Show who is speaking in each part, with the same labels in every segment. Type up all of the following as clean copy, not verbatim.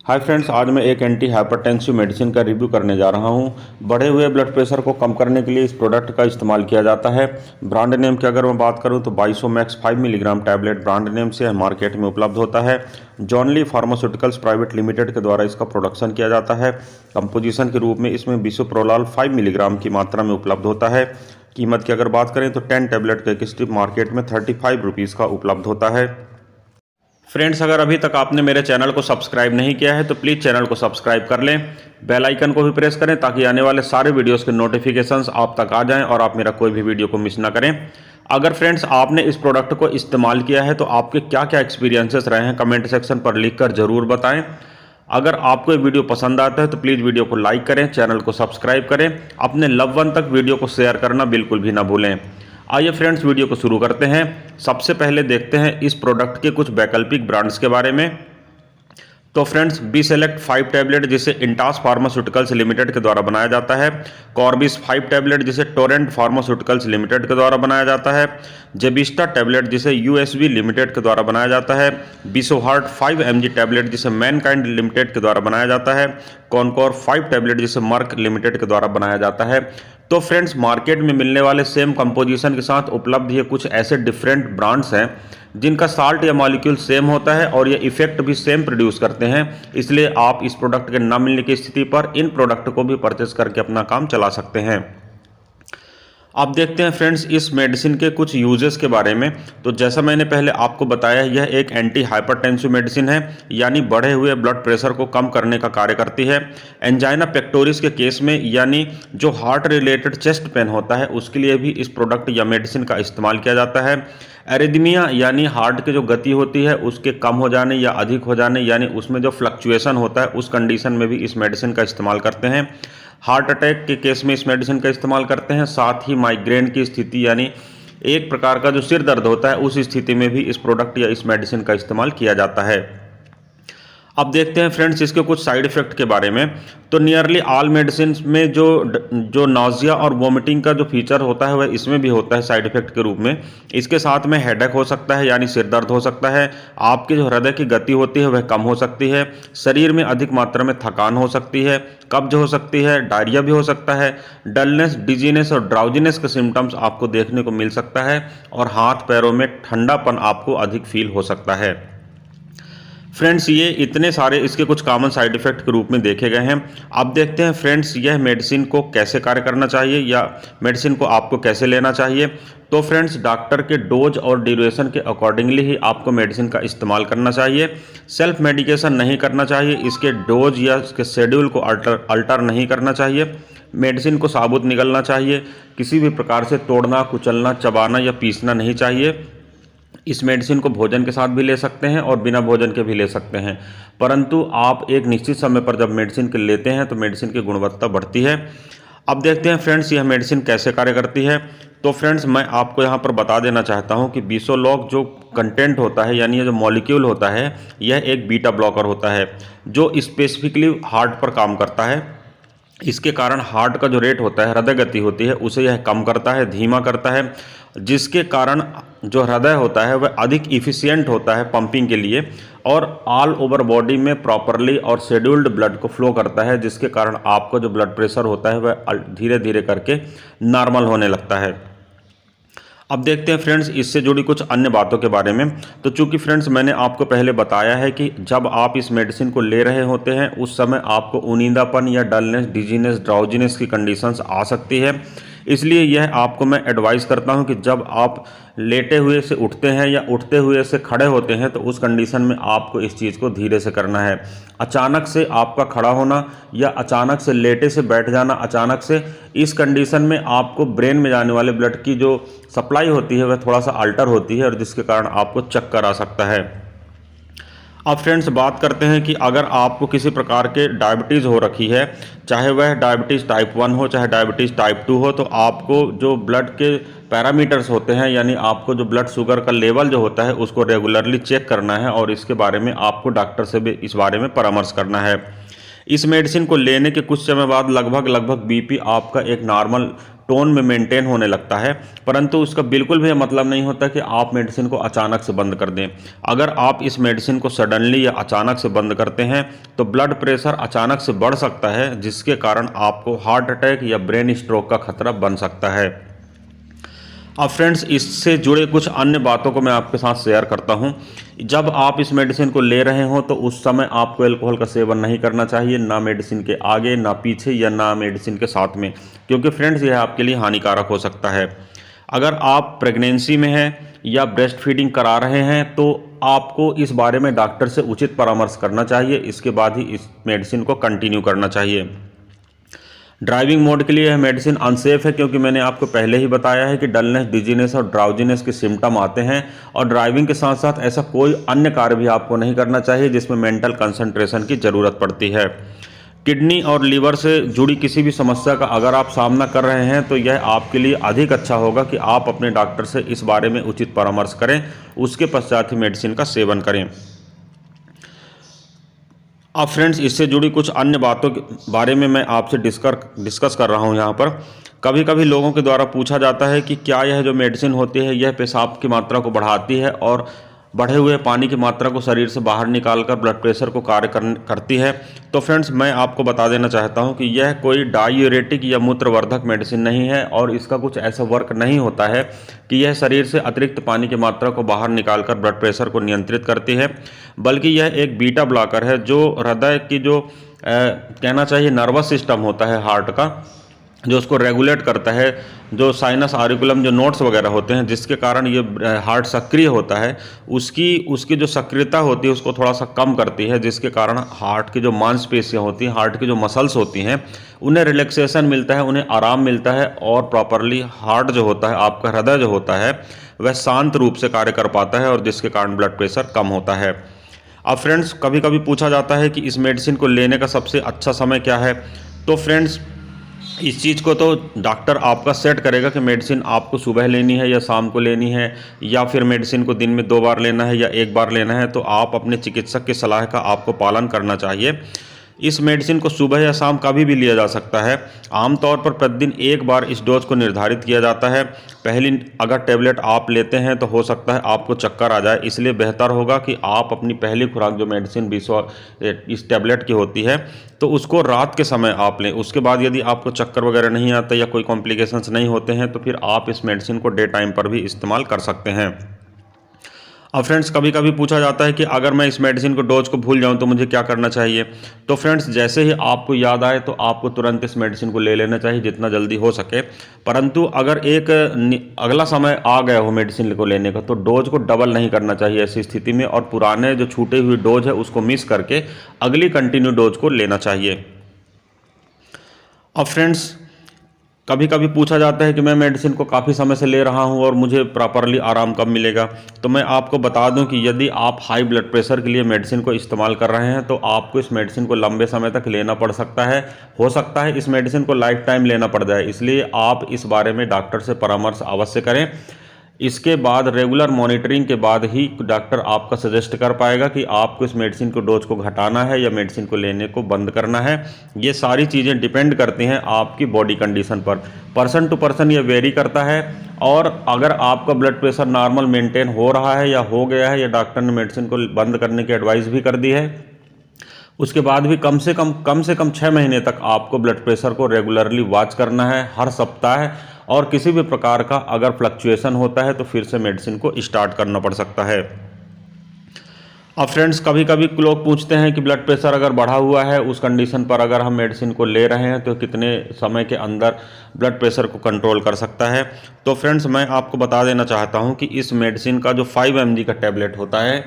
Speaker 1: Hi friends, आज मैं एक एंटी हाइपरटेंसिव मेडिसिन का रिव्यू करने जा रहा हूं। बढ़े हुए ब्लड प्रेशर को कम करने के लिए इस प्रोडक्ट का इस्तेमाल किया जाता है। ब्रांड नेम की अगर मैं बात करूं तो बाइसोमैक्स 5 मिलीग्राम टैबलेट ब्रांड नेम से मार्केट में उपलब्ध होता है। जॉनली फार्मास्यूटिकल्स प्राइवेट लिमिटेड के द्वारा इसका प्रोडक्शन किया जाता है। कंपोजिशन के रूप में इसमें बिसोप्रोलाल 5 मिलीग्राम की मात्रा में उपलब्ध होता है। कीमत की अगर बात करें तो 10 टैबलेट का एक स्ट्रिप मार्केट में 35 रुपीज़ का उपलब्ध होता है। फ्रेंड्स, अगर अभी तक आपने मेरे चैनल को सब्सक्राइब नहीं किया है तो प्लीज़ चैनल को सब्सक्राइब कर लें, बेल आइकन को भी प्रेस करें ताकि आने वाले सारे वीडियोस के नोटिफिकेशंस आप तक आ जाएं और आप मेरा कोई भी वीडियो को मिस ना करें। अगर फ्रेंड्स आपने इस प्रोडक्ट को इस्तेमाल किया है तो आपके क्या क्या एक्सपीरियंसेस रहे हैं कमेंट सेक्शन पर लिखकर ज़रूर बताएँ। अगर आपको ये वीडियो पसंद आता है तो प्लीज़ वीडियो को लाइक करें, चैनल को सब्सक्राइब करें, अपने लव वन तक वीडियो को शेयर करना बिल्कुल भी ना भूलें। आइए फ्रेंड्स, वीडियो को शुरू करते हैं। सबसे पहले देखते हैं इस प्रोडक्ट के कुछ वैकल्पिक ब्रांड्स के बारे में। तो फ्रेंड्स, बी सेलेक्ट 5 टैबलेट जिसे इंटास फार्मास्यूटिकल्स लिमिटेड के द्वारा बनाया जाता है। कॉर्बिस 5 टैबलेट जिसे टोरेंट फार्मास्यूटिकल्स लिमिटेड के द्वारा बनाया जाता है। जेबिस्टा टैबलेट जिसे यूएसवी लिमिटेड के द्वारा बनाया जाता है। बिसोहार्ट 5 mg टैबलेट जिसे मैनकाइंड लिमिटेड के द्वारा बनाया जाता है। कॉनकोर 5 टैबलेट जिसे मर्क लिमिटेड के द्वारा बनाया जाता है। तो फ्रेंड्स, मार्केट में मिलने वाले सेम कंपोजिशन के साथ उपलब्ध ये कुछ ऐसे डिफरेंट ब्रांड्स हैं जिनका साल्ट या मॉलिक्यूल सेम होता है और ये इफेक्ट भी सेम प्रोड्यूस करते हैं। इसलिए आप इस प्रोडक्ट के न मिलने की स्थिति पर इन प्रोडक्ट को भी परचेस करके अपना काम चला सकते हैं। अब देखते हैं फ्रेंड्स इस मेडिसिन के कुछ यूजेस के बारे में। तो जैसा मैंने पहले आपको बताया, यह एक एंटी हाइपरटेंसिव मेडिसिन है, यानी बढ़े हुए ब्लड प्रेशर को कम करने का कार्य करती है। एंजाइना पेक्टोरिस के केस में, यानी जो हार्ट रिलेटेड चेस्ट पेन होता है, उसके लिए भी इस प्रोडक्ट या मेडिसिन का इस्तेमाल किया जाता है। एरिदमिया यानी हार्ट की जो गति होती है उसके कम हो जाने या अधिक हो जाने, यानी उसमें जो फ्लक्चुएशन होता है, उस कंडीशन में भी इस मेडिसिन का इस्तेमाल करते हैं। हार्ट अटैक के केस में इस मेडिसिन का इस्तेमाल करते हैं। साथ ही माइग्रेन की स्थिति, यानी एक प्रकार का जो सिर दर्द होता है, उस स्थिति में भी इस प्रोडक्ट या इस मेडिसिन का इस्तेमाल किया जाता है। अब देखते हैं फ्रेंड्स इसके कुछ साइड इफेक्ट के बारे में। तो नियरली ऑल मेडिसिन में जो नाउजिया और वोमिटिंग का जो फीचर होता है वह इसमें भी होता है साइड इफेक्ट के रूप में। इसके साथ में हेडेक हो सकता है, यानी सिर दर्द हो सकता है। आपके जो हृदय की गति होती है वह कम हो सकती है। शरीर में अधिक मात्रा में थकान हो सकती है, कब्ज हो सकती है, डायरिया भी हो सकता है। डलनेस, डिजीनेस और ड्राउजीनेस के सिम्टम्स आपको देखने को मिल सकता है और हाथ पैरों में ठंडापन आपको अधिक फील हो सकता है। फ्रेंड्स, ये इतने सारे इसके कुछ कॉमन साइड इफेक्ट के रूप में देखे गए हैं। अब देखते हैं फ्रेंड्स यह मेडिसिन को कैसे कार्य करना चाहिए या मेडिसिन को आपको कैसे लेना चाहिए। तो फ्रेंड्स, डॉक्टर के डोज और ड्यूरेशन के अकॉर्डिंगली ही आपको मेडिसिन का इस्तेमाल करना चाहिए। सेल्फ मेडिकेशन नहीं करना चाहिए। इसके डोज या इसके शेड्यूल को अल्टर नहीं करना चाहिए। मेडिसिन को साबुत निगलना चाहिए। किसी भी प्रकार से तोड़ना, कुचलना, चबाना या पीसना नहीं चाहिए। इस मेडिसिन को भोजन के साथ भी ले सकते हैं और बिना भोजन के भी ले सकते हैं, परंतु आप एक निश्चित समय पर जब मेडिसिन के लेते हैं तो मेडिसिन की गुणवत्ता बढ़ती है। अब देखते हैं फ्रेंड्स यह मेडिसिन कैसे कार्य करती है। तो फ्रेंड्स, मैं आपको यहाँ पर बता देना चाहता हूँ कि बिसोलॉग जो कंटेंट होता है, यानी ये जो मॉलिक्यूल होता है, यह एक बीटा ब्लॉकर होता है जो स्पेसिफिकली हार्ट पर काम करता है। इसके कारण हार्ट का जो रेट होता है, हृदय गति होती है, उसे यह कम करता है, धीमा करता है, जिसके कारण जो हृदय होता है वह अधिक इफ़िशियंट होता है पंपिंग के लिए और ऑल ओवर बॉडी में प्रॉपरली और शेड्यूल्ड ब्लड को फ्लो करता है, जिसके कारण आपका जो ब्लड प्रेशर होता है वह धीरे धीरे करके नॉर्मल होने लगता है। अब देखते हैं फ्रेंड्स इससे जुड़ी कुछ अन्य बातों के बारे में। तो चूंकि फ्रेंड्स मैंने आपको पहले बताया है कि जब आप इस मेडिसिन को ले रहे होते हैं उस समय आपको ऊनींदापन या डलनेस, डिजीनेस, ड्राउजीनेस की कंडीशंस आ सकती है। इसलिए यह आपको मैं एडवाइस करता हूं कि जब आप लेटे हुए से उठते हैं या उठते हुए से खड़े होते हैं तो उस कंडीशन में आपको इस चीज़ को धीरे से करना है। अचानक से आपका खड़ा होना या अचानक से लेटे से बैठ जाना, अचानक से, इस कंडीशन में आपको ब्रेन में जाने वाले ब्लड की जो सप्लाई होती है वह थोड़ा सा अल्टर होती है और जिसके कारण आपको चक्कर आ सकता है। अब फ्रेंड्स बात करते हैं कि अगर आपको किसी प्रकार के डायबिटीज़ हो रखी है, चाहे वह डायबिटीज़ टाइप 1 हो चाहे डायबिटीज़ टाइप 2 हो, तो आपको जो ब्लड के पैरामीटर्स होते हैं, यानी आपको जो ब्लड शुगर का लेवल जो होता है उसको रेगुलरली चेक करना है और इसके बारे में आपको डॉक्टर से भी इस बारे में परामर्श करना है। इस मेडिसिन को लेने के कुछ समय बाद लगभग बीपी आपका एक नॉर्मल टोन में मेंटेन होने लगता है, परंतु उसका बिल्कुल भी मतलब नहीं होता कि आप मेडिसिन को अचानक से बंद कर दें। अगर आप इस मेडिसिन को सडनली या अचानक से बंद करते हैं तो ब्लड प्रेशर अचानक से बढ़ सकता है, जिसके कारण आपको हार्ट अटैक या ब्रेन स्ट्रोक का खतरा बन सकता है। अब फ्रेंड्स, इससे जुड़े कुछ अन्य बातों को मैं आपके साथ शेयर करता हूं। जब आप इस मेडिसिन को ले रहे हो तो उस समय आपको अल्कोहल का सेवन नहीं करना चाहिए, ना मेडिसिन के आगे, ना पीछे, या ना मेडिसिन के साथ में, क्योंकि फ्रेंड्स यह आपके लिए हानिकारक हो सकता है। अगर आप प्रेगनेंसी में हैं या ब्रेस्ट फीडिंग करा रहे हैं तो आपको इस बारे में डॉक्टर से उचित परामर्श करना चाहिए, इसके बाद ही इस मेडिसिन को कंटिन्यू करना चाहिए। ड्राइविंग मोड के लिए यह मेडिसिन अनसेफ है, क्योंकि मैंने आपको पहले ही बताया है कि डलनेस, डिजीनेस और ड्राउजीनेस के सिम्टम आते हैं, और ड्राइविंग के साथ साथ ऐसा कोई अन्य कार्य भी आपको नहीं करना चाहिए जिसमें मेंटल कंसंट्रेशन की ज़रूरत पड़ती है। किडनी और लीवर से जुड़ी किसी भी समस्या का अगर आप सामना कर रहे हैं तो यह आपके लिए अधिक अच्छा होगा कि आप अपने डॉक्टर से इस बारे में उचित परामर्श करें, उसके पश्चात ही मेडिसिन का सेवन करें। अब फ्रेंड्स, इससे जुड़ी कुछ अन्य बातों के बारे में मैं आपसे डिस्कस कर रहा हूं। यहाँ पर कभी कभी लोगों के द्वारा पूछा जाता है कि क्या यह जो मेडिसिन होती है यह पेशाब की मात्रा को बढ़ाती है और बढ़े हुए पानी की मात्रा को शरीर से बाहर निकालकर ब्लड प्रेशर को कार्य करती है। तो फ्रेंड्स, मैं आपको बता देना चाहता हूं कि यह कोई डायूरेटिक या मूत्रवर्धक मेडिसिन नहीं है, और इसका कुछ ऐसा वर्क नहीं होता है कि यह शरीर से अतिरिक्त पानी की मात्रा को बाहर निकालकर ब्लड प्रेशर को नियंत्रित करती है, बल्कि यह एक बीटा ब्लॉकर है जो हृदय की जो कहना चाहिए नर्वस सिस्टम होता है हार्ट का, जो उसको रेगुलेट करता है, जो साइनस आरिकुलम जो नोड्स वगैरह होते हैं जिसके कारण ये हार्ट सक्रिय होता है, उसकी जो सक्रियता होती है उसको थोड़ा सा कम करती है, जिसके कारण हार्ट की जो मांसपेशियां होती हैं, हार्ट की जो मसल्स होती हैं, उन्हें रिलैक्सेशन मिलता है, उन्हें आराम मिलता है, और प्रॉपरली हार्ट जो होता है, आपका हृदय जो होता है, वह शांत रूप से कार्य कर पाता है, और जिसके कारण ब्लड प्रेशर कम होता है। अब फ्रेंड्स, कभी कभी पूछा जाता है कि इस मेडिसिन को लेने का सबसे अच्छा समय क्या है। तो फ्रेंड्स, इस चीज़ को तो डॉक्टर आपका सेट करेगा कि मेडिसिन आपको सुबह लेनी है या शाम को लेनी है, या फिर मेडिसिन को दिन में 2 बार लेना है या 1 बार लेना है। तो आप अपने चिकित्सक की सलाह का आपको पालन करना चाहिए। इस मेडिसिन को सुबह या शाम कभी भी लिया जा सकता है। आमतौर पर प्रतिदिन 1 बार इस डोज को निर्धारित किया जाता है। पहली अगर टेबलेट आप लेते हैं तो हो सकता है आपको चक्कर आ जाए, इसलिए बेहतर होगा कि आप अपनी पहली खुराक जो मेडिसिन 20 इस टेबलेट की होती है तो उसको रात के समय आप लें। उसके बाद यदि आपको चक्कर वगैरह नहीं आता या कोई कॉम्प्लिकेशंस नहीं होते हैं तो फिर आप इस मेडिसिन को डे टाइम पर भी इस्तेमाल कर सकते हैं। अब फ्रेंड्स, कभी कभी पूछा जाता है कि अगर मैं इस मेडिसिन को डोज को भूल जाऊं तो मुझे क्या करना चाहिए। तो फ्रेंड्स, जैसे ही आपको याद आए तो आपको तुरंत इस मेडिसिन को ले लेना चाहिए जितना जल्दी हो सके। परंतु अगर एक अगला समय आ गया हो मेडिसिन को लेने का तो डोज को डबल नहीं करना चाहिए ऐसी स्थिति में, और पुराने जो छूटे हुए डोज है उसको मिस करके अगली कंटिन्यू डोज को लेना चाहिए। अब फ्रेंड्स, कभी कभी पूछा जाता है कि मैं मेडिसिन को काफ़ी समय से ले रहा हूं और मुझे प्रॉपरली आराम कब मिलेगा। तो मैं आपको बता दूं कि यदि आप हाई ब्लड प्रेशर के लिए मेडिसिन को इस्तेमाल कर रहे हैं तो आपको इस मेडिसिन को लंबे समय तक लेना पड़ सकता है। हो सकता है इस मेडिसिन को लाइफ टाइम लेना पड़ जाए, इसलिए आप इस बारे में डॉक्टर से परामर्श अवश्य करें। इसके बाद रेगुलर मॉनिटरिंग के बाद ही डॉक्टर आपका सजेस्ट कर पाएगा कि आपको इस मेडिसिन को डोज को घटाना है या मेडिसिन को लेने को बंद करना है। ये सारी चीज़ें डिपेंड करती हैं आपकी बॉडी कंडीशन पर, पर्सन टू पर्सन ये वेरी करता है। और अगर आपका ब्लड प्रेशर नॉर्मल मेंटेन हो रहा है या हो गया है या डॉक्टर ने मेडिसिन को बंद करने की एडवाइस भी कर दी है, उसके बाद भी कम से कम 6 महीने तक आपको ब्लड प्रेशर को रेगुलरली वॉच करना है हर सप्ताह। और किसी भी प्रकार का अगर फ्लक्चुएशन होता है तो फिर से मेडिसिन को स्टार्ट करना पड़ सकता है। अब फ्रेंड्स, कभी कभी लोग पूछते हैं कि ब्लड प्रेशर अगर बढ़ा हुआ है उस कंडीशन पर अगर हम मेडिसिन को ले रहे हैं तो कितने समय के अंदर ब्लड प्रेशर को कंट्रोल कर सकता है। तो फ्रेंड्स, मैं आपको बता देना चाहता हूं कि इस मेडिसिन का जो 5 mg का टैबलेट होता है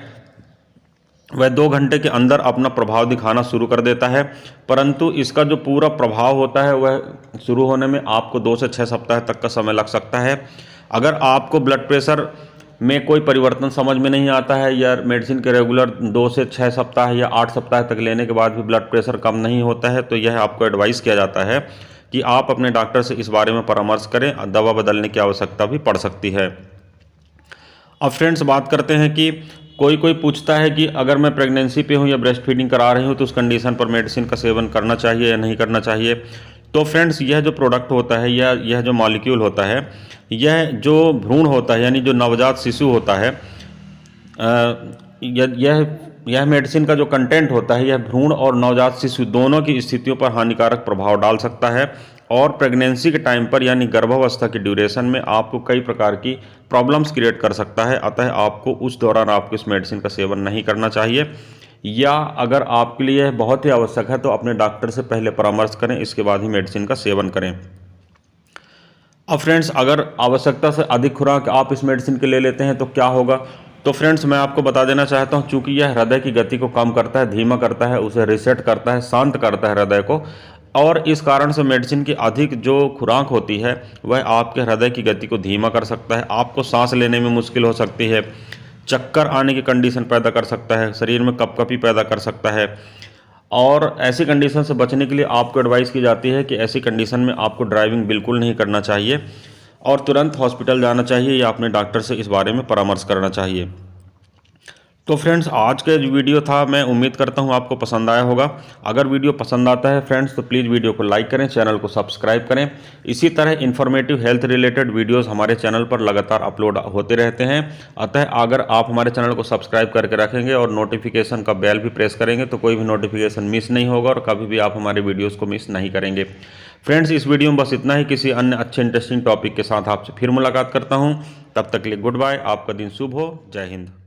Speaker 1: वह 2 घंटे के अंदर अपना प्रभाव दिखाना शुरू कर देता है, परंतु इसका जो पूरा प्रभाव होता है वह शुरू होने में आपको 2 से 6 सप्ताह तक का समय लग सकता है। अगर आपको ब्लड प्रेशर में कोई परिवर्तन समझ में नहीं आता है या मेडिसिन के रेगुलर 2 से 6 सप्ताह या 8 सप्ताह तक लेने के बाद भी ब्लड प्रेशर कम नहीं होता है तो यह आपको एडवाइस किया जाता है कि आप अपने डॉक्टर से इस बारे में परामर्श करें, दवा बदलने की आवश्यकता भी पड़ सकती है। अब फ्रेंड्स, बात करते हैं कि कोई पूछता है कि अगर मैं प्रेगनेंसी पे हूँ या ब्रेस्ट फीडिंग करा रही हूँ तो उस कंडीशन पर मेडिसिन का सेवन करना चाहिए या नहीं करना चाहिए। तो फ्रेंड्स यह जो प्रोडक्ट होता है या यह जो मॉलिक्यूल होता है, यह जो भ्रूण होता है यानी जो नवजात शिशु होता है, यह मेडिसिन का जो कंटेंट होता है, यह भ्रूण और नवजात शिशु दोनों की स्थितियों पर हानिकारक प्रभाव डाल सकता है और प्रेगनेंसी के टाइम पर यानी गर्भावस्था की ड्यूरेशन में आपको कई प्रकार की प्रॉब्लम्स क्रिएट कर सकता है। अतः आपको उस दौरान आपको इस मेडिसिन का सेवन नहीं करना चाहिए, या अगर आपके लिए बहुत ही आवश्यक है तो अपने डॉक्टर से पहले परामर्श करें, इसके बाद ही मेडिसिन का सेवन करें। अब फ्रेंड्स, अगर आवश्यकता से अधिक खुराक आप इस मेडिसिन के ले लेते हैं तो क्या होगा? तो फ्रेंड्स, मैं आपको बता देना चाहता हूं, चूंकि यह हृदय की गति को कम करता है, धीमा करता है, उसे रीसेट करता है, शांत करता है हृदय को, और इस कारण से मेडिसिन की अधिक जो खुराक होती है वह आपके हृदय की गति को धीमा कर सकता है, आपको सांस लेने में मुश्किल हो सकती है, चक्कर आने की कंडीशन पैदा कर सकता है, शरीर में कपकपी पैदा कर सकता है। और ऐसी कंडीशन से बचने के लिए आपको एडवाइस की जाती है कि ऐसी कंडीशन में आपको ड्राइविंग बिल्कुल नहीं करना चाहिए और तुरंत हॉस्पिटल जाना चाहिए या अपने डॉक्टर से इस बारे में परामर्श करना चाहिए। तो फ्रेंड्स, आज का जो वीडियो था मैं उम्मीद करता हूँ आपको पसंद आया होगा। अगर वीडियो पसंद आता है फ्रेंड्स तो प्लीज़ वीडियो को लाइक करें, चैनल को सब्सक्राइब करें। इसी तरह इन्फॉर्मेटिव हेल्थ रिलेटेड वीडियोस हमारे चैनल पर लगातार अपलोड होते रहते हैं। अतः अगर आप हमारे चैनल को सब्सक्राइब करके रखेंगे और नोटिफिकेशन का बेल भी प्रेस करेंगे तो कोई भी नोटिफिकेशन मिस नहीं होगा और कभी भी आप हमारे वीडियोज़ को मिस नहीं करेंगे। फ्रेंड्स, इस वीडियो में बस इतना ही। किसी अन्य अच्छे इंटरेस्टिंग टॉपिक के साथ आपसे फिर मुलाकात करता हूँ। तब तक के लिए गुड बाय। आपका दिन शुभ हो। जय हिंद।